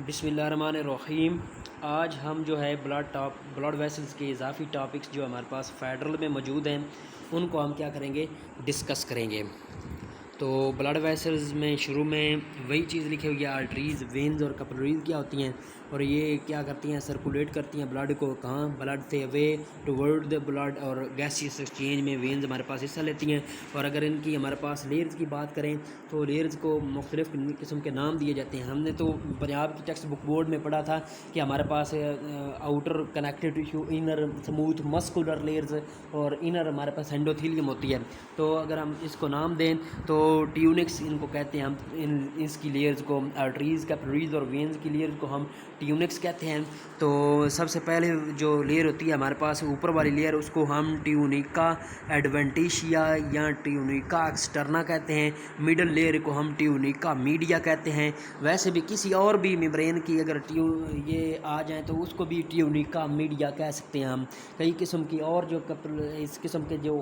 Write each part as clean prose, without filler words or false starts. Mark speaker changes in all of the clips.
Speaker 1: बिस्मिल्लाहिर्रहमानिर्रहीम। आज हम जो है ब्लड वेसल्स के इजाफी टॉपिक्स जो हमारे पास फेडरल में मौजूद हैं उनको हम क्या करेंगे, डिस्कस करेंगे। तो ब्लड वेसल्स में शुरू में वही चीज़ लिखी हुई है, आर्टरीज़, वेन्स और कैपिलरीज क्या होती हैं और ये क्या करती हैं, सर्कुलेट करती हैं ब्लड को कहाँ, ब्लड से वे टुवर्ड द ब्लड और गैसियस एक्सचेंज में वेन्स हमारे पास हिस्सा लेती हैं। और अगर इनकी हमारे पास लेयर्स की बात करें तो लेयर्स को मुख्तलिफ़ किस्म के नाम दिए जाते हैं। हमने तो पंजाब की टेक्स्ट बुक बोर्ड में पढ़ा था कि हमारे पास outer connective tissue, inner smooth muscular layers और इनर हमारे पास एंडोथीलियम होती है। तो अगर हम इसको नाम दें तो ट्यूनिक्स इनको कहते हैं, हम इसकी लेयर्स को आर्टरीज़, कैपिलरीज और वेन्स की लेयर्स को हम ट्यूनिक्स कहते हैं। तो सबसे पहले जो लेयर होती है हमारे पास ऊपर वाली लेयर, उसको हम ट्यूनिका एडवेंटिशिया या ट्यूनिका एक्सटर्ना कहते हैं। मिडल लेयर को हम ट्यूनिका मीडिया कहते हैं। वैसे भी किसी और भी मेम्ब्रेन की अगर ये आ जाए तो उसको भी ट्यूनिका मीडिया कह सकते हैं हम। कई किस्म की और जो इस किस्म के जो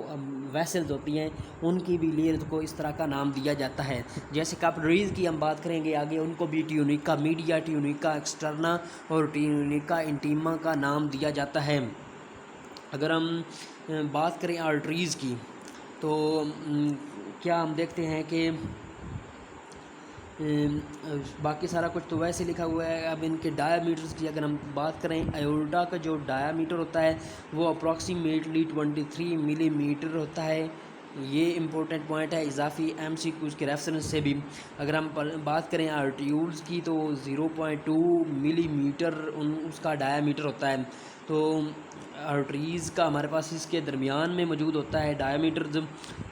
Speaker 1: वेसल्स होती हैं उनकी भी लेयर्स को इस तरह का नाम दिया जाता है। जैसे कैपिलरीज की हम बात करेंगे आगे, उनको भी ट्यूनिका मीडिया, ट्यूनिका एक्सटर्ना और ट्यूनिका इंटीमा का नाम दिया जाता है। अगर हम बात करें आर्टरीज़ की तो क्या हम देखते हैं कि बाकी सारा कुछ तो वैसे लिखा हुआ है। अब इनके डायामीटर्स की अगर हम बात करें, आयोर्टा का जो डायामीटर होता है वो अप्रॉक्सीमेटली 23 मिलीमीटर होता है। ये इम्पोर्टेंट पॉइंट है इजाफी एमसीक्यूज़ के रेफरेंस से भी। अगर हम बात करें आर्ट्यूल्स की तो 0.2 मिलीमीटर उसका डायामीटर होता है। तो आर्टरीज़ का हमारे पास इसके दरमियान में मौजूद होता है डायामीटर।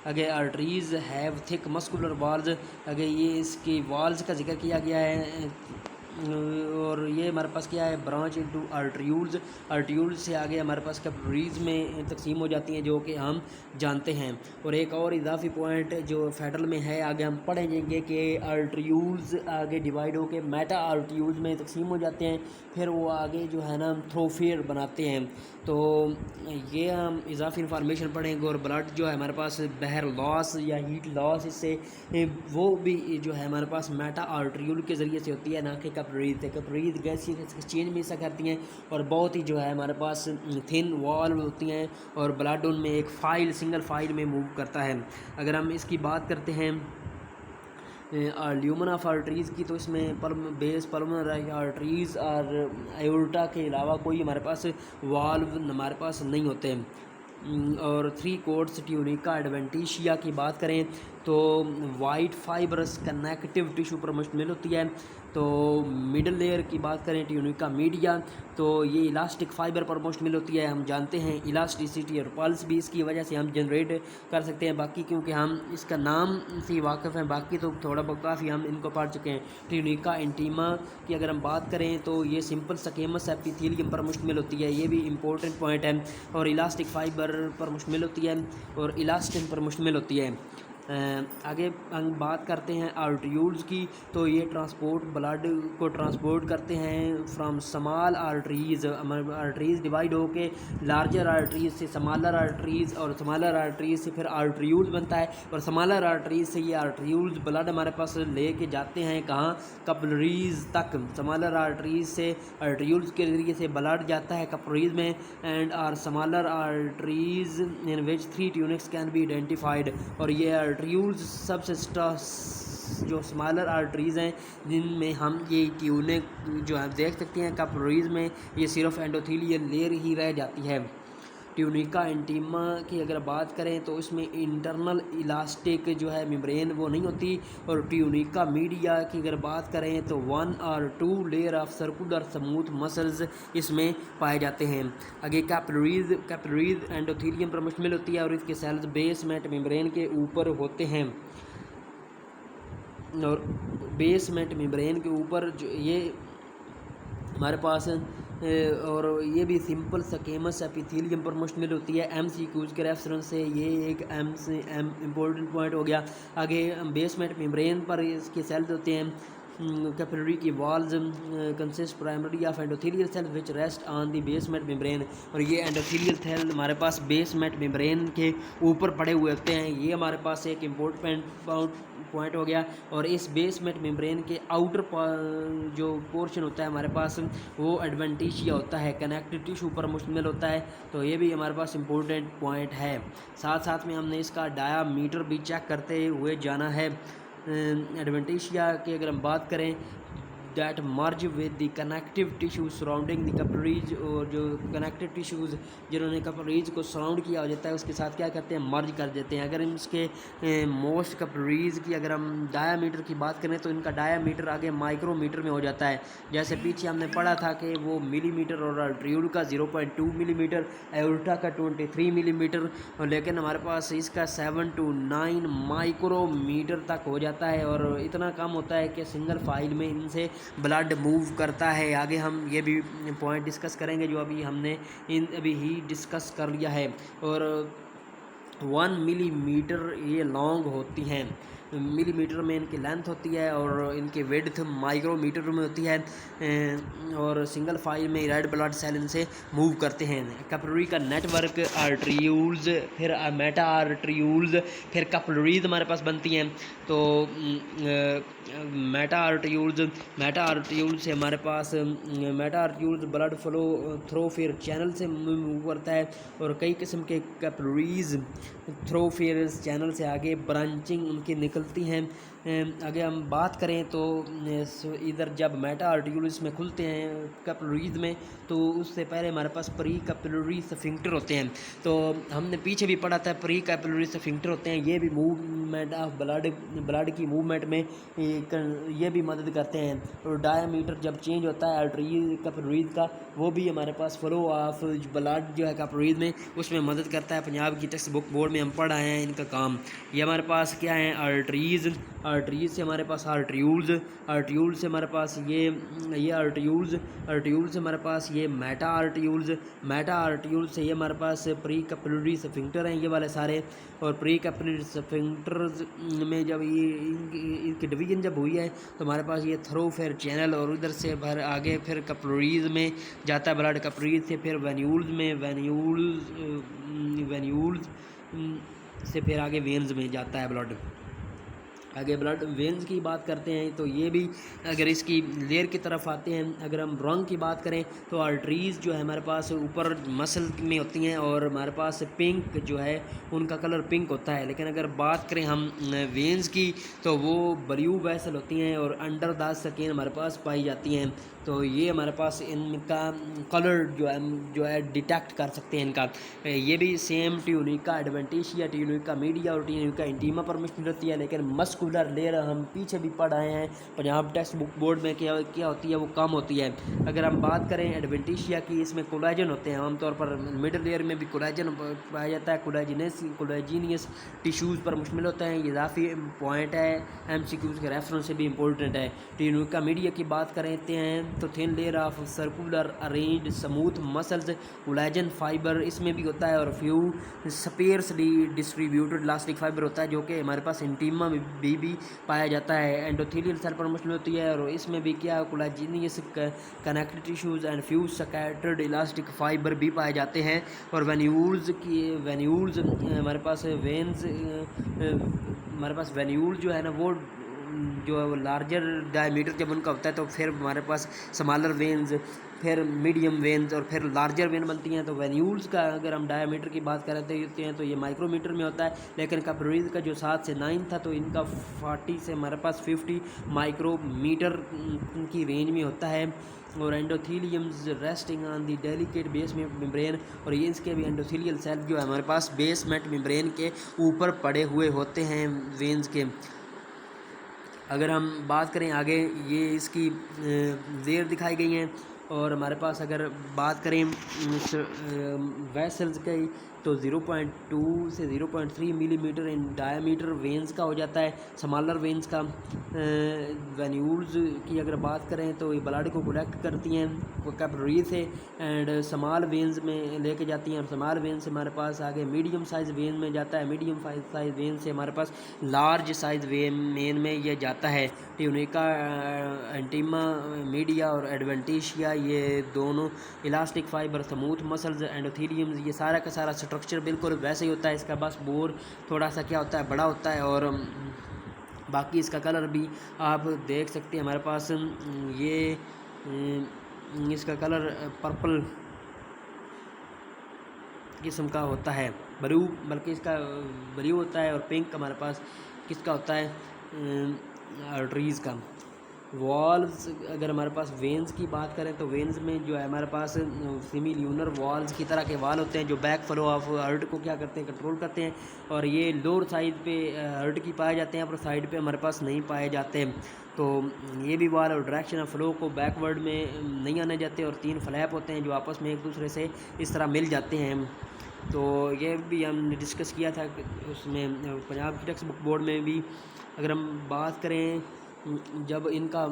Speaker 1: अगर arteries have thick muscular walls, अगर ये इसकी वाल्स का जिक्र किया गया है और ये हमारे पास क्या है, ब्रांच इनटू आर्ट्यूल्स। आर्ट्यूल्स से आगे हमारे पास कैपिलरीज में तकसीम हो जाती हैं जो कि हम जानते हैं। और एक और इजाफी पॉइंट जो फेडरल में है, आगे हम पढ़ेंगे कि आर्ट्यूल्स आगे डिवाइड होकर मेटा आर्ट्यूल्स में तकसीम हो जाते हैं, फिर वो आगे जो है ना थ्रोफियर बनाते हैं। तो ये हम इजाफी इंफॉर्मेशन पढ़ेंगे। और ब्लड जो है हमारे पास बहर लॉस या हीट लॉस, इससे वो भी जो है हमारे पास मेटा आर्ट्यूल के ज़रिए से होती है, ना कि कैपिलरीज गैसियस एक्सचेंज में हिस्सा करती हैं और बहुत ही जो है हमारे पास थिन वॉल होती हैं और ब्लड उनमें एक सिंगल फाइल में मूव करता है। अगर हम इसकी बात करते हैं ल्यूमन ऑफ आर्टरीज़ की, तो इसमें बेस पल्मोनरी आर्टरीज़ और आयोर्टा के अलावा कोई हमारे पास वाल्व हमारे पास नहीं होते हैं। और 3 कोर्ट्स ट्यूनिका एडवेंटिशिया की बात करें तो वाइट फाइबरस कनेक्टिव टिश्यू पर मुश्तमिल होती है। तो मिडल लेयर की बात करें ट्यूनिका मीडिया, तो ये इलास्टिक फाइबर पर मुश्तमिल होती है। हम जानते हैं इलास्टिसिटी और पल्स भी इसकी वजह से हम जनरेट कर सकते हैं। बाकी क्योंकि हम इसका नाम से वाकिफ़ हैं, बाकी तो थोड़ा बहुत काफ़ी हम इनको पढ़ चुके हैं। ट्यूनिका इंटीमा की अगर हम बात करें तो ये सिंपल स्क्वेमस एपिथेलियम पर मुश्तमिल होती है, ये भी इंपॉर्टेंट पॉइंट है। और इलास्टिक फाइबर पर मुश्तमिल होती है और इलास्टिन पर मुश्तमिल होती है। आगे हम बात करते हैं आर्ट्यूल्स की, तो ये ब्लड को ट्रांसपोर्ट करते हैं from small arteries. Arteries divide होके लार्जर आर्टरीज़ से स्मॉलर आर्टरीज़ और स्मॉलर आर्टरीज़ से फिर आर्ट्यूल्स बनता है। और स्मॉलर आर्टरीज़ से ये आर्ट्यूल्स ब्लड हमारे पास ले के जाते हैं कहाँ, कैपिलरीज़ तक। स्मॉलर आर्टरीज़ से आर्ट्यूल्स के ज़रिए से ब्लड जाता है कैपिलरीज़ में and are smaller arteries in which 3 tunics can be identified. और ये आर्ट्यूल्स सबसे जो स्मॉलर आर्टरीज़ हैं जिनमें हम ये ट्यूनिक जो है देख सकते हैं, कैपिलरीज़ में ये सिर्फ एंडोथीलियल लेयर ही रह जाती है। ट्यूनिका इंटीमा की अगर बात करें तो इसमें इंटरनल इलास्टिक जो है मेम्ब्रेन वो नहीं होती। और ट्यूनिका मीडिया की अगर बात करें तो 1 और 2 layer of circular smooth muscles इसमें पाए जाते हैं। आगे कैपिलरीज एंडोथीलियम पर मुश्तमिल होती है और इसके सेल्स बेसमेंट मेम्ब्रेन के ऊपर होते हैं। और बेसमेंट मेम्ब्रेन के ऊपर जो ये हमारे पास और ये भी सिंपल स्क्वेमस एपिथेलियम पर मुश्तमिल होती है। एमसीक्यूज़ के रेफरेंस से ये एक इम्पोर्टेंट पॉइंट हो गया। आगे बेसमेंट मेम्ब्रेन पर इसके सेल्स होते हैं कैपिलरी की walls consist primary of endothelial cell which rest on the basement membrane, और ये एंडोथेलियल सेल हमारे पास बेसमेंट मेम्ब्रेन के ऊपर पड़े हुए होते हैं। ये हमारे पास एक इम्पोर्टेंट पॉइंट हो गया। और इस बेसमेंट मेम्ब्रेन के आउटर जो पोर्शन होता है हमारे पास वो एडवेंटिशिया होता है, कनेक्टिव टिश्यू पर मुश्तमिल होता है। तो ये भी हमारे पास इम्पोर्टेंट पॉइंट है। साथ साथ में हमने इसका डायामीटर भी चेक करते हुए जाना है। एडवेंटिशिया की अगर हम बात करें, that merge with the connective tissues surrounding the capillaries, और जो कनेक्टिव टिश्यूज़ जिन्होंने कैपिलरीज को सराउंड किया हो जाता है उसके साथ क्या करते हैं, मर्ज कर देते हैं। अगर इसके मोस्ट कैपिलरीज की अगर हम डायामीटर की बात करें तो इनका डायामीटर आगे माइक्रोमीटर में हो जाता है। जैसे पीछे हमने पढ़ा था कि वो मिलीमीटर, और आर्टरियोल का 0.2 मिलीमीटर, एओर्टा का 23 मिलीमीटर, लेकिन हमारे पास इसका 7 to 9 माइक्रोमीटर तक हो जाता है। और इतना कम होता है कि सिंगल फाइल में इनसे ब्लड मूव करता है। आगे हम ये भी पॉइंट डिस्कस करेंगे जो अभी हमने अभी ही डिस्कस कर लिया है। और 1 मिलीमीटर ये लॉन्ग होती हैं, मिलीमीटर में इनकी लेंथ होती है, और इनकी विड्थ माइक्रोमीटर में होती है। और सिंगल फाइल में रेड ब्लड सेल इनसे मूव करते हैं। कैपिलरी का नेटवर्क, आर्टरियूल्स, फिर मेटा आर्टरियूल्स, फिर कैपिलरीज हमारे पास बनती हैं। तो मेटा आर्टरियूल्स से हमारे पास मेटा आर्टरियूल्स ब्लड फ्लो थ्रो फिर चैनल से मूव करता है, और कई किस्म के कैपिलरीज थ्रो फिर चैनल से आगे ब्रांचिंग उनकी निकलती हैं। आगे हम बात करें तो इधर जब मेटा आर्टरियूल्स में खुलते हैं कैपिलरीज में, तो उससे पहले हमारे पास प्री कैपिलरी स्फिंक्टर होते हैं। तो हमने पीछे भी पढ़ा था, प्री कैपिलरी स्फिंक्टर होते हैं। ये भी मूवमेंट ऑफ ब्लड की मूवमेंट में ये भी मदद करते हैं। और डायामीटर जब चेंज होता है आर्टरी कैपिलरीज का, वो भी हमारे पास फ्लो ऑफ ब्लड जो है कैपिलरीज में उसमें मदद करता है। पंजाब की टेक्स्ट बुक बोर्ड में हम पढ़ आए हैं इनका काम। ये हमारे पास क्या है, आर्टरीज से हमारे पास आर्टरियूल से हमारे पास ये आर्टरियूल से हमारे पास ये मेटा आर्टरियूल से ये हमारे पास प्री कैपिलरी स्फिंक्टर हैं ये वाले सारे। और प्री कैपिलरी स्फिंक्टर्स में जब ये इनकी डिवीजन जब हुई है तो हमारे पास ये थ्रोफेयर चैनल, और उधर से भर आगे फिर कैपिलरीज में जाता है ब्लड, कैपिलरीज से फिर वेन्यूल्स से फिर आगे वेन्स में जाता है ब्लड। आगे ब्लड वेन्स की बात करते हैं तो ये भी अगर इसकी लेयर की तरफ आते हैं, अगर हम रंग की बात करें तो आर्टरीज जो है हमारे पास ऊपर मसल में होती हैं, और हमारे पास पिंक जो है उनका कलर पिंक होता है। लेकिन अगर बात करें हम वेन्स की तो वो ब्लू वेसल होती हैं और अंडर द स्किन हमारे पास पाई जाती हैं। तो ये हमारे पास इनका कलर जो है डिटेक्ट कर सकते हैं इनका। ये भी same tunica adventitia, tunica media और ट्यूनिका इंटीमा पर मुश्तमिल होती है। लेकिन मस्कुलर लेयर हम पीछे भी पढ़ आए हैं पंजाब टेक्स्ट बुक बोर्ड में, क्या होती है वो कम होती है। अगर हम बात करें एडवेंटिशिया की, इसमें कोलेजन होते हैं आमतौर पर, मिडल लेयर में भी कोलेजन पाया जाता है। कोलेजीनियस टिश्यूज़ पर मुश्तमिल होता है। ये इजाफी पॉइंट है, MCQs के रेफरेंस से भी इंपॉर्टेंट है। ट्यूनिका मीडिया की बात करते हैं तो thin layer of circular arranged smooth muscles collagen fibre इसमें भी होता है, और फ्यू स्पेयर्सली डिस्ट्रीब्यूटेड इलास्टिक फाइबर होता है जो कि हमारे पास इंटीमा में भी पाया जाता है। एंडोथेलियल सेल पर मुश्तमिल होती है, और इसमें भी क्या collagenous connective tissues and few scattered elastic fibre भी पाए जाते हैं। और वेन्यूल्स हमारे पास वेन्यूल जो है ना वो जो है वो लार्जर डायमीटर जब उनका होता है तो फिर हमारे पास स्मॉलर वेन्स, फिर मीडियम वेन्स और फिर लार्जर वेन बनती हैं। तो वेन्यूल्स का अगर हम डायमीटर की बात करते हैं तो ये माइक्रोमीटर में होता है। लेकिन कैपिलरीज का जो 7 से 9 था तो इनका 40 से हमारे पास 50 माइक्रोमीटर की रेंज में होता है। और endotheliums resting on the delicate basement membrane, और ये इसके भी एंडोथीलियल सेल जो है हमारे पास बेसमेंट मेम्ब्रेन के ऊपर पड़े हुए होते हैं वेन्स के। अगर हम बात करें आगे, ये इसकी लेयर दिखाई गई हैं और हमारे पास अगर बात करें वेसल्स की तो 0.2 से 0.3 मिलीमीटर इन डायमीटर वेंस का हो जाता है, स्मॉलर वेंस का। वेन्यूल्स की अगर बात करें तो ये ब्लड को कलेक्ट करती हैं कैपिलरी से एंड स्मॉल वेंस में लेके जाती हैं, और स्मॉल वेन से हमारे पास आगे मीडियम साइज़ वेन में जाता है, मीडियम साइज़ वेन से हमारे पास लार्ज साइज़ वेन में ये जाता है। ट्यूनिका, एंटीमा मीडिया और एडवेंटिशिया ये दोनों इलास्टिक फाइबर, स्मूथ मसल्स, एंडोथेलियम्स, ये सारा का सारा स्ट्रक्चर बिल्कुल वैसे ही होता है। इसका बस बोर थोड़ा सा क्या होता है, बड़ा होता है। और बाकी इसका कलर भी आप देख सकते हैं हमारे पास ये इसका कलर पर्पल किस्म का होता है, ब्लू, बल्कि इसका ब्लू होता है। और पिंक हमारे पास किसका होता है, आर्टरीज़ का। वॉल्स अगर हमारे पास वेंस की बात करें तो वेंस में जो है हमारे पास सिमिल्यूनर वॉल्स की तरह के वाल होते हैं जो बैक फ्लो ऑफ हर्ट को क्या करते हैं, कंट्रोल करते हैं। और ये लोअर साइड पे हर्ट की पाए जाते हैं, पर साइड पे हमारे पास नहीं पाए जाते। तो ये भी वाल और डायरेक्शन ऑफ फ्लो को बैकवर्ड में नहीं आने जाते। और 3 फ्लैप होते हैं जो आपस में एक दूसरे से इस तरह मिल जाते हैं। तो ये भी हमने डिस्कस किया था उसमें पंजाब की टेक्स्ट बुक बोर्ड में भी। अगर हम बात करें जब इनका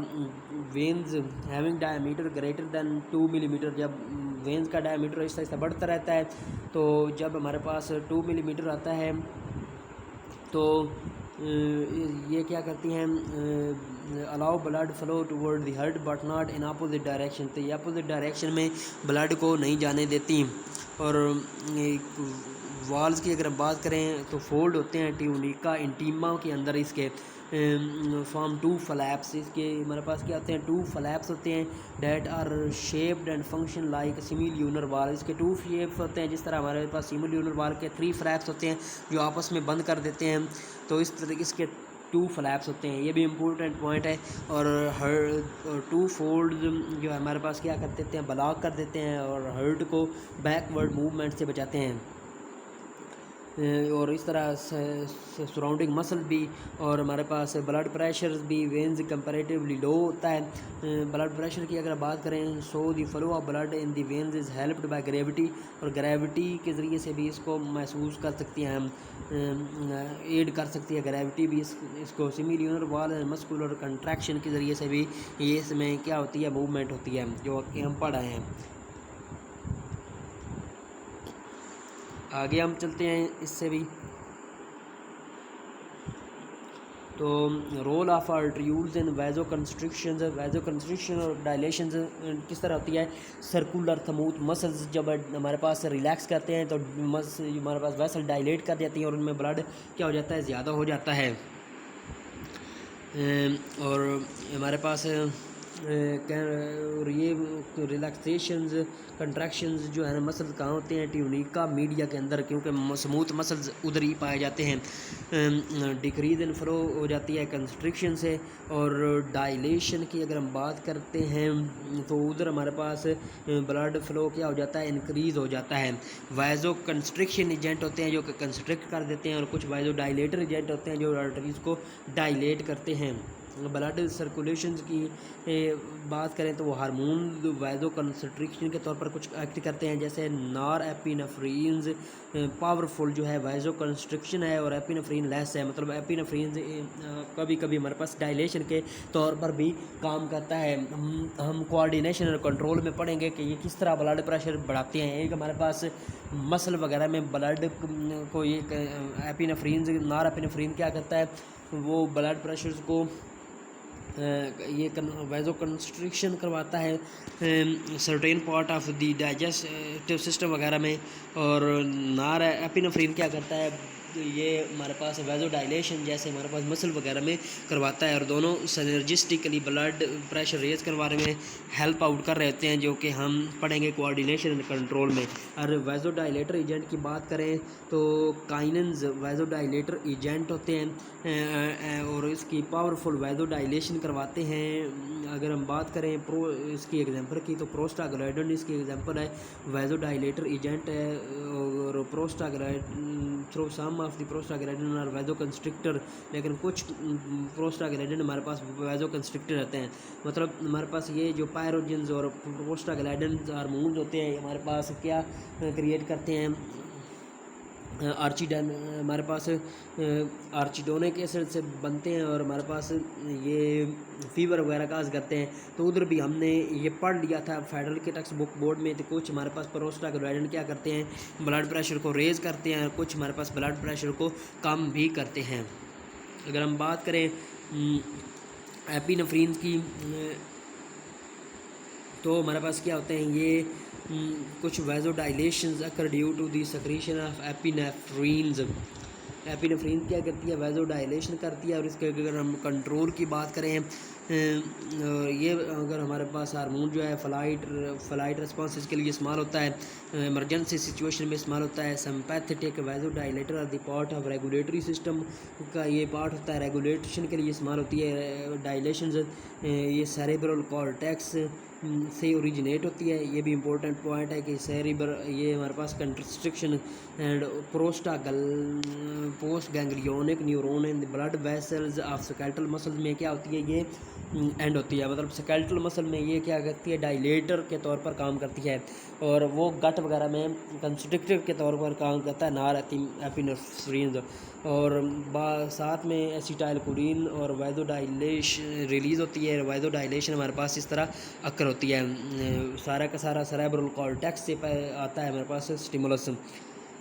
Speaker 1: veins having diameter greater than 2 millimetre, जब वेंस का डायमीटर इस तरह से बढ़ता रहता है, तो जब हमारे पास 2 मिलीमीटर आता है तो ये क्या करती हैं, allow blood flow toward the heart but not in opposite direction. तो ये अपोजिट डायरेक्शन में ब्लड को नहीं जाने देती। और वॉल्स की अगर बात करें तो फोल्ड होते हैं ट्यूनिका इंटीमा के अंदर, इसके फॉर्म 2 फ्लैप्स। इसके हमारे पास क्या होते हैं, 2 फ्लैप्स होते हैं that are shaped and function like semilunar valve. इसके 2 शेप्स होते हैं जिस तरह हमारे पास सिमिल्यूनर वाल के 3 फ्लैप्स होते हैं जो आपस में बंद कर देते हैं। तो इस तरीके इसके 2 फ्लैप्स होते हैं, ये भी इम्पोर्टेंट पॉइंट है। और 2 फोल्ड जो हमारे पास क्या कर देते हैं, ब्लॉक कर देते हैं और हर्ट को बैकवर्ड मूवमेंट से बचाते हैं। और इस तरह सराउंडिंग मसल भी, और हमारे पास ब्लड प्रेशर भी वेंस कंपैरेटिवली लो होता है। ब्लड प्रेशर की अगर बात करें so the flow of blood in the veins is helped by gravity, और ग्रेविटी के ज़रिए से भी इसको महसूस कर सकती हैं हम, एड कर सकती है ग्रेविटी भी इसको। सिमिल्यूनर वॉल मस्कुलर कंट्रैक्शन के ज़रिए से भी ये इसमें क्या होती है, मूवमेंट होती है, जो कि हम पढ़ रहे हैं। आगे हम चलते हैं इससे भी। तो रोल ऑफ आर्टरीयूल्स इन वैजो कंस्ट्रिक्शन और डायलेशन किस तरह होती है। सर्कुलर स्मूथ मसल्स जब हमारे पास रिलैक्स करते हैं तो हमारे पास वेसल डायलेट कर जाती हैं और उनमें ब्लड क्या हो जाता है, ज़्यादा हो जाता है। और हमारे पास और ये रिलैक्सेशंस कंट्रैक्शंस जो है ना मसल्स कहाँ होते हैं, ट्यूनिका मीडिया के अंदर, क्योंकि स्मूथ मसल्स उधर ही पाए जाते हैं। डिक्रीज इन फ्लो हो जाती है कंस्ट्रिक्शन से। और डायलेशन की अगर हम बात करते हैं तो उधर हमारे पास ब्लड फ्लो क्या हो जाता है, इंक्रीज़ हो जाता है। वाइजो कंस्ट्रिक्शन एजेंट होते हैं जो कि कंस्ट्रिक्ट कर देते हैं, और कुछ वाइजो डायलेटर एजेंट होते हैं जो आर्टरीज को डायलेट करते हैं। ब्लड सर्कुलेशन की बात करें तो वो हार्मोन वाइजो कंस्ट्रिक्शन के तौर पर कुछ एक्ट करते हैं, जैसे नॉर एपिनेफ्रीन्स पावरफुल जो है वाइजो कंस्ट्रिक्शन है, और एपिनेफ्रीन लेस है। मतलब एपिनेफ्रीन कभी कभी हमारे पास डायलेशन के तौर पर भी काम करता है। हम कोऑर्डिनेशन और कंट्रोल में पढ़ेंगे कि ये किस तरह ब्लड प्रेशर बढ़ाते हैं। एक हमारे पास मसल वगैरह में ब्लड को ये एपिनेफ्रीन, नॉर एपिनेफ्रीन क्या करता है, वो ब्लड प्रेशर को ये वाइजो कंस्ट्रिक्शन करवाता है certain part of the digestive system वगैरह में। और नार एपिनेफ्रीन क्या करता है, ये हमारे पास वाइजो डायलेशन जैसे हमारे पास मसल वगैरह में करवाता है, और दोनों सिनर्जिस्टिकली ब्लड प्रेशर रेज करवाने में हेल्प आउट कर रहे होते हैं, जो कि हम पढ़ेंगे कोऑर्डिनेशन एंड कंट्रोल में। और वाइजो डायलेटर एजेंट की बात करें तो काइनेंस वाइजो डायलेटर एजेंट होते हैं और इसकी पावरफुल वाइजो डायलेशन करवाते हैं। अगर हम बात करें इसकी एग्जांपल की तो प्रोस्टाग्लैंडिन इसकी एग्जांपल है, वाइजो डायलेटर एजेंट है। और prostaglandin through some of the prostaglandin और वैजो कंस्ट्रिक्टर, लेकिन कुछ प्रोस्टाग्लैंडिन हमारे पास वैजो कंस्ट्रिक्टर रहते हैं। मतलब हमारे पास ये जो पायरोजन्स और प्रोस्टाग्लैंडिन हार्मोन्स होते हैं हमारे पास क्या क्रिएट करते हैं, आर्चिडन हमारे पास आर्चिडोनिक एसिड से बनते हैं और हमारे पास ये फीवर वगैरह काज करते हैं। तो उधर भी हमने ये पढ़ लिया था फेडरल के टेक्स्ट बुक बोर्ड में। तो कुछ हमारे पास प्रोस्टाग्लैंडिन क्या करते हैं, ब्लड प्रेशर को रेज़ करते हैं, और कुछ हमारे पास ब्लड प्रेशर को कम भी करते हैं। अगर हम बात करें एपिनेफ्रीन की, तो हमारे पास क्या होते हैं, ये कुछ vasodilations occur due to the secretion of epinephrines. Epinephrine क्या करती है, वैजोडाइलेशन करती है। और इसके अगर हम कंट्रोल की बात करें, ये अगर हमारे पास हार्मोन जो है फ्लाइट रिस्पॉन्स इसके लिए इस्तेमाल होता है, इमरजेंसी सिचुएशन में इस्तेमाल होता है। Sympathetic vasodilator the part of regulatory system का ये पार्ट होता है, रेगुलेशन के लिए इस्तेमाल होती है डायलेशन। ये सेरेब्रल कॉर्टेक्स से ओरिजिनेट होती है। ये भी इम्पोर्टेंट पॉइंट है कि ये हमारे पास constriction and post ganglionic neuron in the blood vessels of skeletal muscles में क्या होती है, ये एंड होती है। मतलब स्केलेटल मसल में ये क्या करती है, डायलेटर के तौर पर काम करती है, और वो गट वगैरह में कंस्ट्रिक्टर के तौर पर काम करता है नार एपिनेफ्रीन। और साथ में एसिटाइलकोलिन और वैजोडाइलेशन रिलीज़ होती है। वैजोडाइलेशन हमारे पास इस तरह अक्कर होती है, सारा का सारा सेरेब्रल कॉर्टेक्स से आता है हमारे पास स्टिमुलस।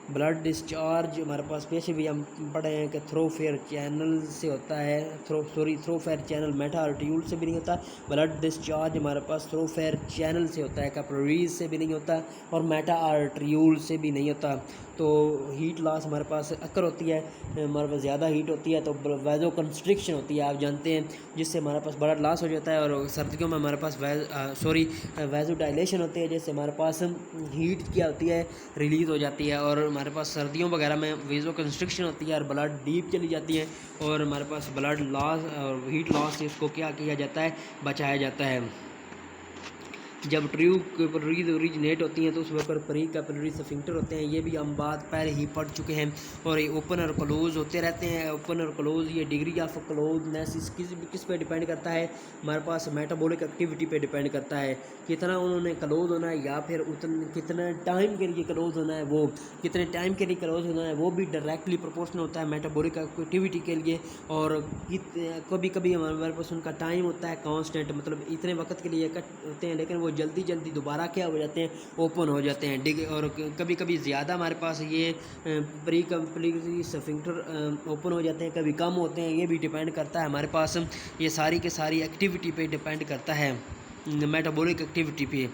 Speaker 1: ब्लड डिस्चार्ज हमारे पास पीछे भी हम पढ़े हैं कि थ्रोफेयर चैनल से होता है, थ्रोफेयर चैनल मेटा आर्ट्यूल से भी नहीं होता। ब्लड डिस्चार्ज हमारे पास थ्रोफेयर चैनल से होता है, कैपिलरीज से भी नहीं होता, और मेटा आर्ट्यूल से भी नहीं होता। तो हीट लॉस हमारे पास अक्कर होती है, हमारे पास ज़्यादा हीट होती है तो वैजो कंस्ट्रिक्शन होती है, आप जानते हैं, जिससे हमारे पास ब्लड लॉस हो जाता है। और सर्दियों में हमारे पास वैजो डायलेशन होती है, जिससे हमारे पास हीट क्या होती है, रिलीज़ हो जाती है। और हमारे पास सर्दियों वगैरह में वेजो कंस्ट्रिक्शन होती है और ब्लड डीप चली जाती है, और हमारे पास ब्लड लॉस और हीट लॉस से इसको क्या किया जाता है, बचाया जाता है। जब ट्रू कैपिलरीज ओरिजिनेट होती हैं तो उस वक्त प्री कैपिलरी स्फिंक्टर होते हैं, ये भी हम बात पहले ही पढ़ चुके हैं। और ये ओपन और क्लोज होते रहते हैं। ओपन और क्लोज ये डिग्री ऑफ क्लोजनेस किस पे डिपेंड करता है, हमारे पास मेटाबॉलिक एक्टिविटी पे डिपेंड करता है, कितना उन्होंने क्लोज होना है या फिर कितना टाइम के लिए क्लोज होना है, वो कितने टाइम के लिए क्लोज होना है वो भी डायरेक्टली प्रोपोर्शनल होता है मेटाबॉलिक एक्टिविटी के लिए। और कभी कभी हमारे पास उनका टाइम होता है कांस्टेंट, मतलब इतने वक्त के लिए कट होते हैं, लेकिन वो जल्दी जल्दी दोबारा क्या हो जाते हैं, ओपन हो जाते हैं। और कभी कभी ज़्यादा हमारे पास ये प्री कैपिलरी स्फिंक्टर ओपन हो जाते हैं, कभी कम होते हैं। ये भी डिपेंड करता है हमारे पास, ये सारी के सारी एक्टिविटी पे डिपेंड करता है, मेटाबॉलिक एक्टिविटी पे।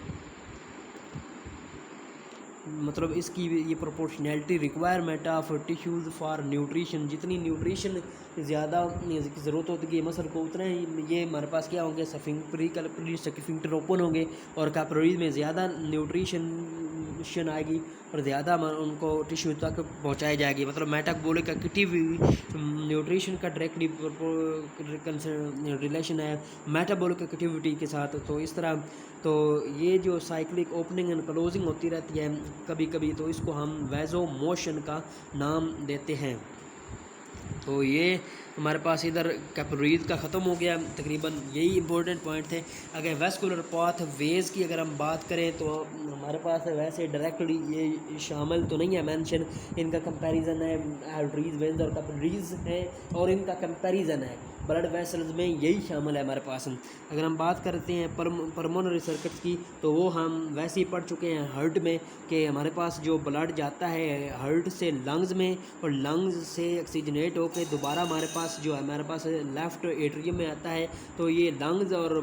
Speaker 1: मतलब इसकी ये proportionality requirement of tissues for nutrition, जितनी न्यूट्रिशन ज़्यादा की ज़रूरत होती है मसल को, उतना ही ये हमारे पास क्या होंगे, प्री कैपिलरी स्फिंक्टर ओपन होंगे और कैपिलरीज में ज़्यादा न्यूट्रिशन आएगी और ज़्यादा उनको टिश्यू तक पहुँचाई जाएगी। मतलब मेटाबॉलिक एक्टिविटी न्यूट्रिशन का डायरेक्टली रिलेशन है मेटाबॉलिक एक्टिविटी के साथ। तो इस तरह तो ये जो साइक्लिक ओपनिंग एंड क्लोजिंग होती रहती है कभी कभी, तो इसको हम वैजो मोशन का नाम देते हैं। तो ये हमारे पास इधर कैपिलरीज का ख़त्म हो गया, तकरीबन यही इंपॉर्टेंट पॉइंट थे। अगर वेस्कुलर पाथ वेज की अगर हम बात करें तो हमारे पास वैसे डायरेक्टली ये शामिल तो नहीं है मेंशन, इनका कंपैरिजन है आर्टरीज, वेन्स और कैपिलरीज है, और इनका कंपैरिजन है ब्लड वेसल्स में, यही शामिल है हमारे पास। अगर हम बात करते हैं पल्मोनरी सर्किट्स की, तो वो हम वैसे ही पढ़ चुके हैं हार्ट में, कि हमारे पास जो ब्लड जाता है हार्ट से लंग्स में, और लंग्स से ऑक्सीजनेट होकर दोबारा हमारे पास जो है हमारे पास लेफ़्ट एट्रियम में आता है। तो ये लंग्स और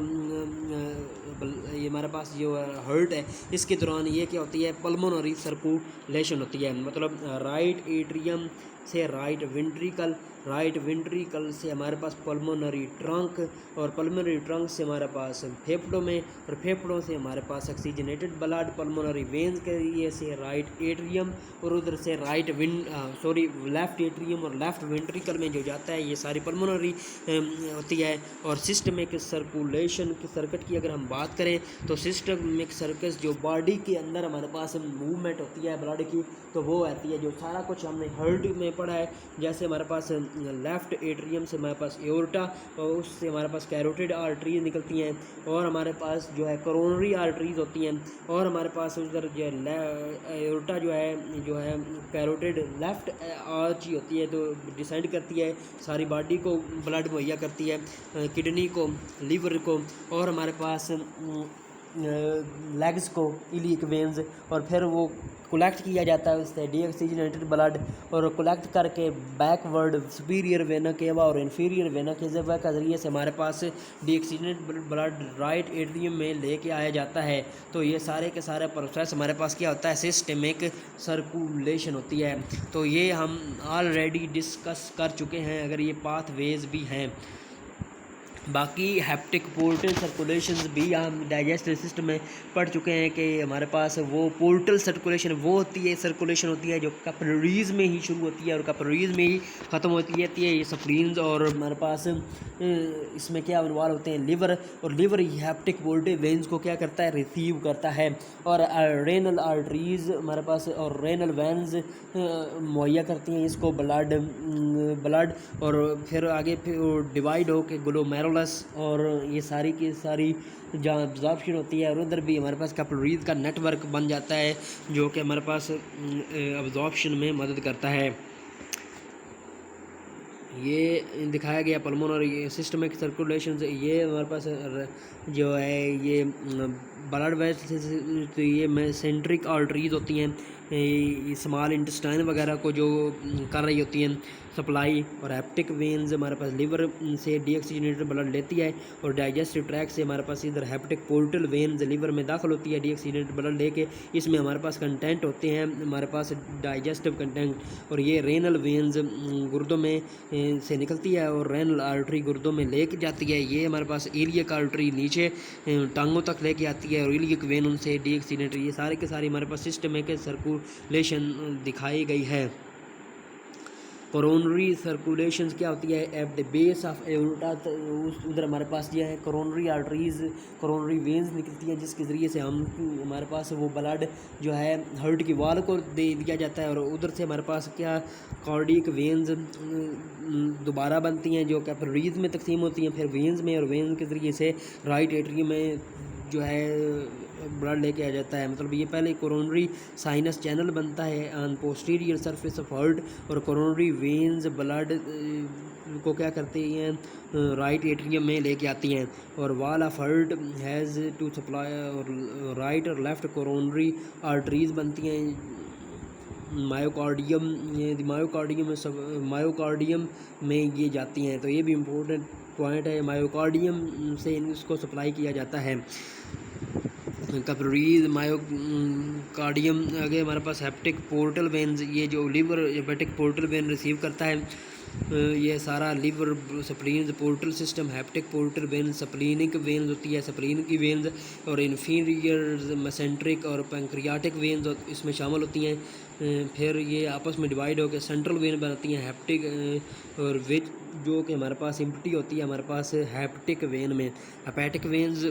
Speaker 1: ये हमारे पास जो हार्ट है, इसके दौरान ये क्या होती है, पल्मोनरी सर्कुलेशन होती है। मतलब राइट एट्रियम से राइट वेंट्रिकल, राइट वेंट्रिकल से हमारे पास पल्मोनरी ट्रंक, और पल्मोनरी ट्रंक से हमारे पास फेफड़ों में, और फेफड़ों से हमारे पास ऑक्सीजनेटेड ब्लड पल्मोनरी वेन्स के लिए से राइट एट्रियम, और उधर से लेफ़्ट एट्रियम और लेफ़्ट वेंट्रिकल में जो जाता है ये सारी पल्मोनरी होती है। और सिस्टमिक सर्कुलेशन की सर्किट की अगर हम बात करें तो सिस्टमिक सर्कस जो बॉडी के अंदर हमारे पास मूवमेंट होती है ब्लड की, तो वो आती है जो सारा कुछ हमने हार्ट में पढ़ा है। जैसे हमारे पास लेफ़्ट एट्रियम से हमारे पास एओर्टा, और उससे हमारे पास कैरोटिड आर्टरीज निकलती हैं, और हमारे पास जो है कोरोनरी आर्टरीज होती हैं, और हमारे पास उधर जो एओर्टा जो है कैरोटिड लेफ़्ट आर्च होती है, तो डिसाइड करती है सारी बॉडी को ब्लड मुहैया करती है, किडनी को, लीवर को, और हमारे पास लेग्स को इलियक वेन्स, और फिर वो कलेक्ट किया जाता है उससे डीऑक्सीजनेटेड ब्लड, और कलेक्ट करके बैकवर्ड सुपीरियर वेना केवा और इन्फीरियर वेना केवा के ज़रिए से हमारे पास डीऑक्सीजनेटेड ब्लड राइट एट्रियम में लेके आया जाता है। तो ये सारे के सारे प्रोसेस हमारे पास क्या होता है, सिस्टमिक सर्कुलेशन होती है। तो ये हम ऑलरेडी डिस्कस कर चुके हैं, अगर ये पाथवेज भी हैं। बाकी हैप्टिक पोर्टल सर्कुलेशंस भी हम डाइजेस्टिव सिस्टम में पढ़ चुके हैं कि हमारे पास वो पोर्टल सर्कुलेशन वो सर्कुलेशन होती है जो कैपिलरीज में ही शुरू होती है और कैपिलरीज में ही ख़त्म होती है। ये सप्लीन्स, और हमारे पास इसमें क्या इन्वॉल्व होते हैं, लिवर, और लिवर हैप्टिक पोर्टल वेन्स को क्या करता है, रिसीव करता है, और रेनल आर्टरीज हमारे पास और रेनल वेन्स मुहैया करती हैं इसको ब्लड, और फिर आगे डिवाइड हो के ग्लोमेरुलस, और ये सारी की सारी जहाँ एब्जॉर्प्शन होती है, और उधर भी हमारे पास कैपिलरीज का नेटवर्क बन जाता है जो कि हमारे पास एब्जॉर्प्शन में मदद करता है। ये दिखाया गया पल्मोनरी सिस्टमिक सर्कुलेशन से, ये हमारे पास जो है ये ब्लड वेसल्स, तो ये मेसेंट्रिक आर्टरीज होती हैं स्मॉल इंटेस्टाइन वगैरह को जो कर रही होती हैं सप्लाई, और हैप्टिक वेन्स हमारे पास लिवर से डीऑक्सीजनेटेड ब्लड लेती है, और डाइजेस्टिव ट्रैक से हमारे पास इधर हैप्टिक पोर्टल वेन्स लिवर में दाखिल होती है डीऑक्सीजनेटेड ब्लड लेके। इसमें हमारे पास कंटेंट होते हैं हमारे पास डाइजेस्टिव कंटेंट, और ये रेनल वेन्स गुर्दों में से निकलती है, और रेनल आर्टरी गुर्दों में लेके जाती है। ये हमारे पास इलियक आर्टरी नीचे टांगों तक लेके आती है, और इलियक वेन उनसे डीऑक्सीजनेटेड, ये सारे के सारे हमारे पास सिस्टम है कि सर्कुलेशन दिखाई गई है। कोरोनरी सर्कुलेशन क्या होती है, at the base of aorta, उधर हमारे पास ये है कोरोनरी आर्टरीज, कोरोनरी वेन्स निकलती हैं जिसके ज़रिए से हमारे पास वो ब्लड जो है हार्ट की वॉल को दे दिया जाता है, और उधर से हमारे पास क्या कार्डियक वेन्स दोबारा बनती हैं जो कैपिलरीज में तकसीम होती हैं, फिर वेन्स में, और वेन्स के ज़रिए से राइट एट्रियम में जो है ब्लड लेके आ जाता है। मतलब ये पहले कोरोनरी साइनस चैनल बनता है on posterior surface of heart, और कोरोनरी वेन्स ब्लड को क्या करती हैं, राइट एट्रियम में लेके आती हैं, और wall of heart has to supply, और राइट और लेफ़्ट कोरोनरी आर्टरीज बनती हैं मायोकार्डियम, ये मायोकार्डियम में ये जाती हैं। तो ये भी इम्पोर्टेंट पॉइंट है, मायोकार्डियम से इसको सप्लाई किया जाता है। कैपिलरीज मायोकार्डियम, आगे हमारे पास हैप्टिक पोर्टल वेन्स, ये जो liver hepatic portal vein receive करता है, ये सारा liver spleen portal system, hepatic portal vein, splenic veins होती है, सप्लीन की वेन्स, और इन्फीरियर मेसेंट्रिक और पैंक्रियाटिक वेन्स इसमें शामिल होती हैं। फिर ये आपस में डिवाइड होकर सेंट्रल वेन बनाती हैं हैप्टिक, और विच जो कि हमारे पास इम्पटी होती है हमारे पास हैप्टिक वेन में। Hepatic veins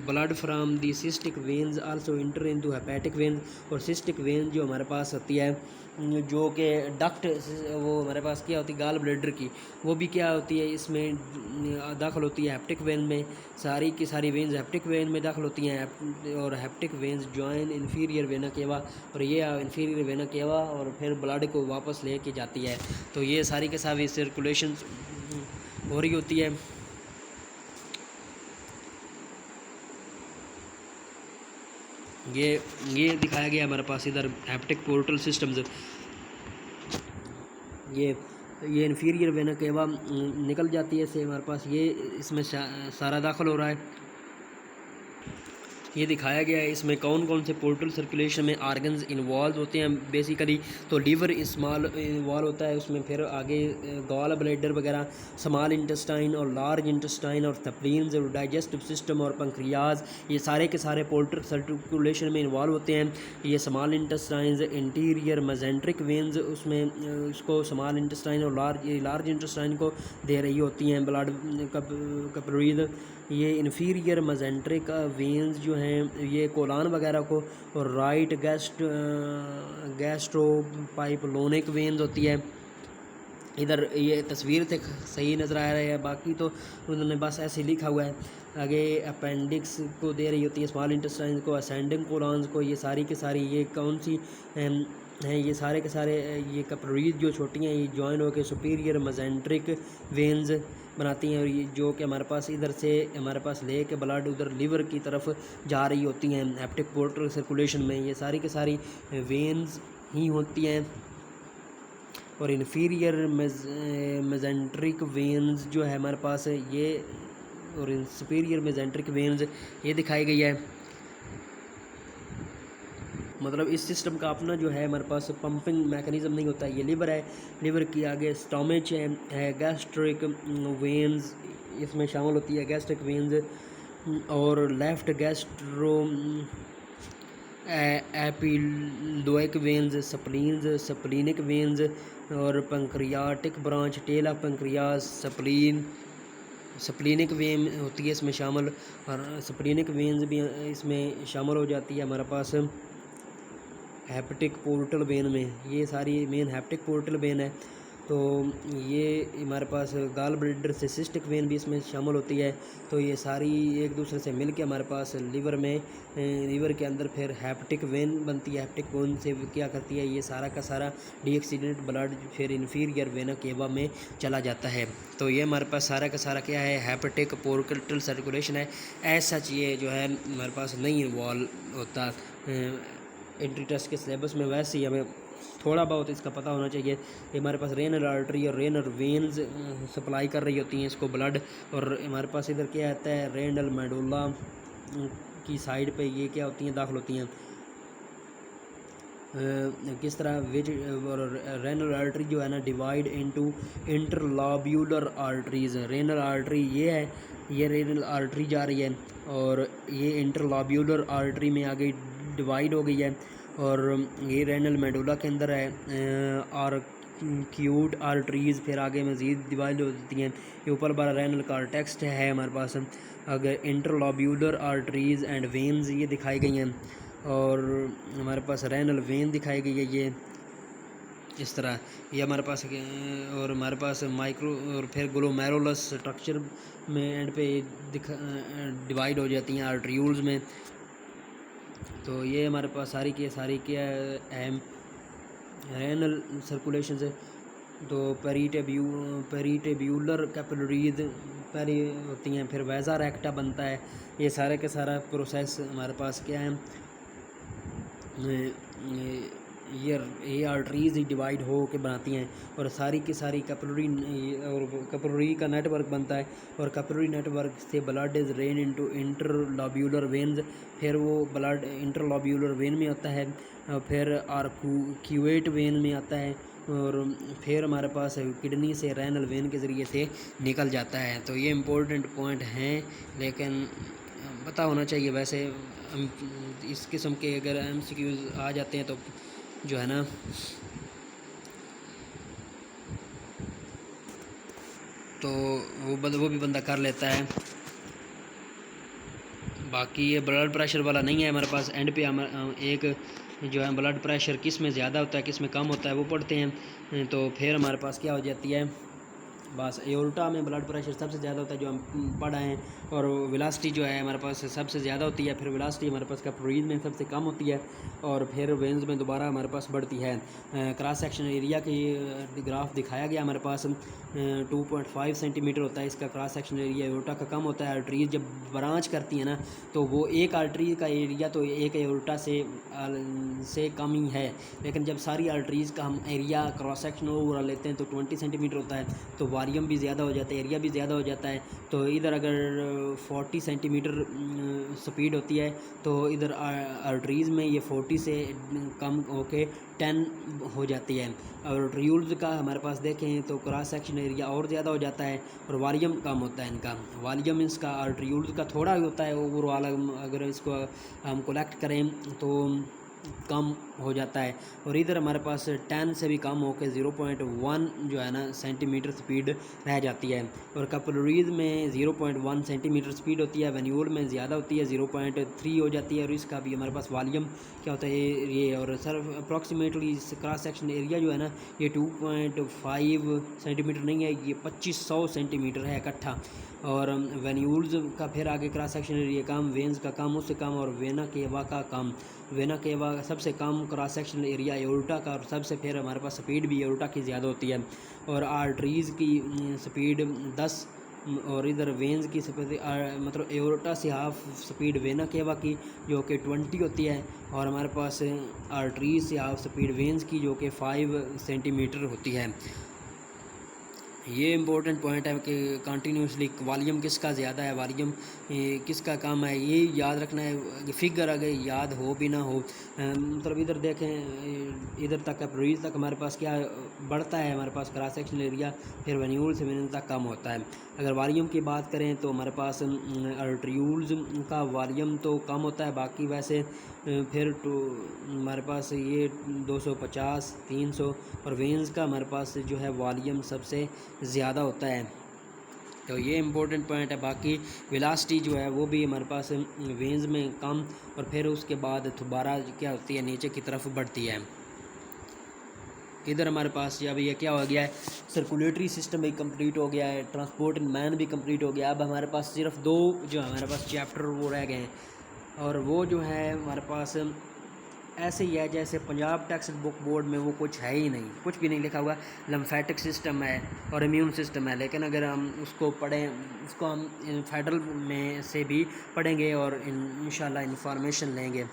Speaker 1: blood from the cystic veins also inter into hepatic veins, और सिस्टिक वेन जो हमारे पास होती है जो कि डक्ट, वो हमारे पास क्या होती है गाल ब्लैडर की, वो भी क्या होती है इसमें दाखिल होती है हैप्टिक वेन में। सारी की सारी वेन्स हैप्टिक वेन में दाखिल होती हैं, और hepatic veins join inferior vena cava, और ये इन्फीरियर वेना केवा, और फिर ब्लड को वापस लेके जाती है। तो ये सारी के सारी सर्कुलेशन हो रही होती है। ये दिखाया गया हमारे पास इधर हैप्टिक पोर्टल सिस्टम्स, ये इन्फीरियर वेना केवा निकल जाती है से हमारे पास ये इसमें सारा दाखिल हो रहा है। ये दिखाया गया है। इसमें कौन कौन से पोर्टल सर्कुलेशन में आर्गन्स इन्वॉल्व होते हैं बेसिकली। तो लीवर स्मॉल इन्वॉल्व होता है उसमें, फिर आगे गॉल ब्लैडर वगैरह, स्मॉल इंटेस्टाइन और लार्ज इंटेस्टाइन और स्प्लीन्स और डाइजेस्टिव सिस्टम और पंक्रियाज, ये सारे के सारे पोर्टल सर्कुलेशन में इन्वॉल्व होते हैं। ये small intestines, interior mesenteric veins उसमें उसको स्मॉल इंटेस्टाइन और लार्ज इंटेस्टाइन को दे रही होती हैं ब्लड कैपिलरीज। ये इन्फीरियर मेजेंट्रिक वेन्स जो हैं ये कोलान वगैरह को, और राइट गैस्ट्रोपाइपलोनिक वेन्स होती है। इधर ये तस्वीर से सही नज़र आ रहा है, बाकी तो उन्होंने बस ऐसे लिखा हुआ है। आगे अपेंडिक्स को दे रही होती है, स्मॉल इंटेस्टाइन को, असेंडिंग कोलॉन्स को। ये सारी के सारी ये कौन सी हैं, ये सारे के सारे ये कैपिलरीज जो छोटी हैं ये जॉइन होकर सुपीरियर मेजेंट्रिक वेन्स बनाती हैं, और ये जो कि हमारे पास इधर से हमारे पास ले के ब्लड उधर लिवर की तरफ जा रही होती हैं हेपेटिक पोर्टल सर्कुलेशन में। ये सारी के सारी वेन्स ही होती हैं। और इन्फीरियर मेजेंट्रिक वेन्स जो है हमारे पास ये, और सुपीरियर मेजेंट्रिक वेन्स ये दिखाई गई है। मतलब इस सिस्टम का अपना जो है हमारे पास पंपिंग मैकेनिज़्म नहीं होता है। ये लिवर है, लिवर की आगे स्टोमच है, गैस्ट्रिक वेन्स इसमें शामिल होती है, गैस्ट्रिक वेन्स, और left gastro epiploic veins, splenic veins, और pancreatic branch, tail of pancreas, splenic vein होती है इसमें शामिल, और स्प्लीनिक वेन्स भी इसमें शामिल हो जाती है हमारे पास हेपेटिक पोर्टल वेन में। ये सारी मेन हेपेटिक पोर्टल वेन है। तो ये हमारे पास गॉल ब्लैडर से सिस्टिक वेन भी इसमें शामिल होती है। तो ये सारी एक दूसरे से मिल के हमारे पास लीवर के अंदर फिर हेपेटिक वेन बनती है। हेपेटिक वेन से क्या करती है, ये सारा का सारा डीऑक्सीडेंट ब्लड फिर इन्फीरियर वेना केवा में चला जाता है। तो ये हमारे पास सारा का सारा क्या है, हेपेटिक पोर्टल सर्कुलेशन है। ऐसा ये जो है हमारे पास नहीं इन्वॉल्व होता एंट्री टेस्ट के सिलेबस में, वैसे ही हमें थोड़ा बहुत इसका पता होना चाहिए। ये हमारे पास रेनल आर्टरी और रेनल वेन्स सप्लाई कर रही होती हैं इसको ब्लड, और हमारे पास इधर क्या आता है, रेनल मेडुला की साइड पे ये क्या होती हैं, दाखिल होती हैं किस तरह विच, और रेनल आर्टरी जो है ना divide into interlobular arteries. Renal artery ये है, ये रेनल आर्टरी जा रही है, और ये इंटरलोब्यूलर आर्टरी में आगे डिवाइड हो गई है, और ये रेनल मेडुला के अंदर है। और क्यूट आर्टरीज़ फिर आगे मज़ीद डिवाइड होती हैं। ये ऊपर बार रेनल कॉर्टेक्स है हमारे पास। अगर इंटरलोब्यूलर आर्टरीज़ एंड वेन्स ये दिखाई गई हैं, और हमारे पास रेनल वेन दिखाई गई है ये इस तरह। ये हमारे पास, और हमारे पास माइक्रो और फिर ग्लोमेरुलस स्ट्रक्चर में एंड पे डिवाइड हो जाती हैं आर्टरीयूल्स में। तो ये हमारे पास सारी क्या अहम रेनल सर्कुलेशन से। तो पेरिटेब्यूलर कैपिलरीज पहले होती हैं, फिर वैजा रेक्टा बनता है। ये सारे का सारा प्रोसेस हमारे पास क्या है, ये आर्टरीज डिवाइड हो के बनाती हैं, और सारी की सारी कैपिलरी, और कैपिलरी का नेटवर्क बनता है, और कैपिलरी नेटवर्क से blood is rain into interlobular veins. फिर वो ब्लड इंटरलोब्यूलर वेन में आता है, फिर आर्क्यूएट वेन में आता है, और फिर हमारे पास किडनी से रेनल वेन के ज़रिए से निकल जाता है। तो ये इम्पोर्टेंट पॉइंट हैं, लेकिन पता होना चाहिए। वैसे इस किस्म के अगर MCQs आ जाते हैं तो जो है ना तो वो भी बंदा कर लेता है। बाकी ये ब्लड प्रेशर वाला नहीं है हमारे पास। एंड पे हम एक जो है ब्लड प्रेशर किस में ज़्यादा होता है किस में कम होता है वो पढ़ते हैं। तो फिर हमारे पास क्या हो जाती है, बस एओर्टा में ब्लड प्रेशर सबसे ज़्यादा होता है जो हम पढ़ आए हैं, और वेलोसिटी जो है हमारे पास सबसे ज़्यादा होती है। फिर वेलोसिटी हमारे पास कैपिलरीज में सबसे कम होती है, और फिर वेन्स में दोबारा हमारे पास बढ़ती है। क्रॉस सेक्शन एरिया की ग्राफ दिखाया गया हमारे पास 2.5 सेंटीमीटर होता है इसका क्रॉस सेक्शन एरिया। एओर्टा का कम होता है। आर्टरीज जब ब्रांच करती है ना तो वो एक आर्टरी का एरिया तो एक एओर्टा से कम ही है, लेकिन जब सारी आर्टरीज़ का हम एरिया क्रॉस सेक्शन ओवरऑल लेते हैं तो 20 सेंटीमीटर होता है। तो वारियम भी ज़्यादा हो जाता है, एरिया भी ज़्यादा हो जाता है। तो इधर अगर 40 सेंटीमीटर स्पीड होती है तो इधर आर्टरीज़ में ये 40 से कम होके 10 हो जाती है। और ट्रियूल्स का हमारे पास देखें तो क्रॉस सेक्शन एरिया और ज़्यादा हो जाता है और वॉल्यूम कम होता है इनका। वॉल्यूम इसका आर्टरीयूल्स का थोड़ा ही होता है ओवरऑल, अगर इसको हम कलेक्ट करें तो कम हो जाता है। और इधर हमारे पास 10 से भी कम होकर 0.1 जो है ना सेंटीमीटर स्पीड रह जाती है। और कैपिलरीज में 0.1 सेंटीमीटर स्पीड होती है, वेन्यूल में ज़्यादा होती है 0.3 हो जाती है। और इसका भी हमारे पास वॉल्यूम क्या होता है ये। और sir approximately cross section area जो है ना ये 2.5 सेंटीमीटर नहीं है, ये 2500 सेंटीमीटर है इकट्ठा। और वेन्यूल्स का फिर आगे क्रॉस सेक्शन एरिया कम, वेन्स का कम, उससे कम, और वेना केवा का कम। वेना केवा सबसे कम क्रॉस सेक्शन एरिया एओर्टा का, और सबसे फिर हमारे पास स्पीड भी एओर्टा की ज़्यादा होती है। और आर्टरीज़ की स्पीड 10 और इधर वेन्स की स्पीड मतलब एओर्टा से हाफ स्पीड वेना केवा की जो कि 20 होती है। और हमारे पास आर्टरीज से हाफ स्पीड वेन्स की जो कि 5 सेंटीमीटर होती है। ये इम्पोर्टेंट पॉइंट है कि कंटिन्यूसली वॉल्यूम किसका ज़्यादा है, वॉल्यूम किसका कम है, ये याद रखना है। फिगर अगर याद हो भी ना हो, मतलब इधर देखें इधर तक अप्रोच तक हमारे पास क्या बढ़ता है, हमारे पास क्रॉस सेक्शनल एरिया, फिर वेन्यूल से वेन्यूल तक कम होता है। अगर वॉल्यूम की बात करें तो हमारे पास आर्टरीयूल्स का वॉल्यूम तो कम होता है, बाकी वैसे फिर तो हमारे पास ये 250 300, और वेन्स का हमारे पास जो है वॉल्यूम सबसे ज़्यादा होता है। तो ये इम्पोर्टेंट पॉइंट है। बाकी वेलोसिटी जो है वो भी हमारे पास वेन्स में कम, और फिर उसके बाद दोबारा क्या होती है नीचे की तरफ बढ़ती है। इधर हमारे पास जब ये क्या हो गया है, सर्कुलेटरी सिस्टम भी कंप्लीट हो गया है, ट्रांसपोर्ट इन मैन भी कंप्लीट हो गया। अब हमारे पास सिर्फ 2 जो हमारे पास चैप्टर वो रह गए हैं, और वो जो है हमारे पास ऐसे ही है जैसे पंजाब टेक्स्ट बुक बोर्ड में वो कुछ है ही नहीं, कुछ भी नहीं लिखा हुआ। लिम्फेटिक सिस्टम है और इम्यून सिस्टम है, लेकिन अगर हम उसको पढ़ें, उसको हम फेडरल में से भी पढ़ेंगे और इंशाल्लाह इंफॉर्मेशन लेंगे।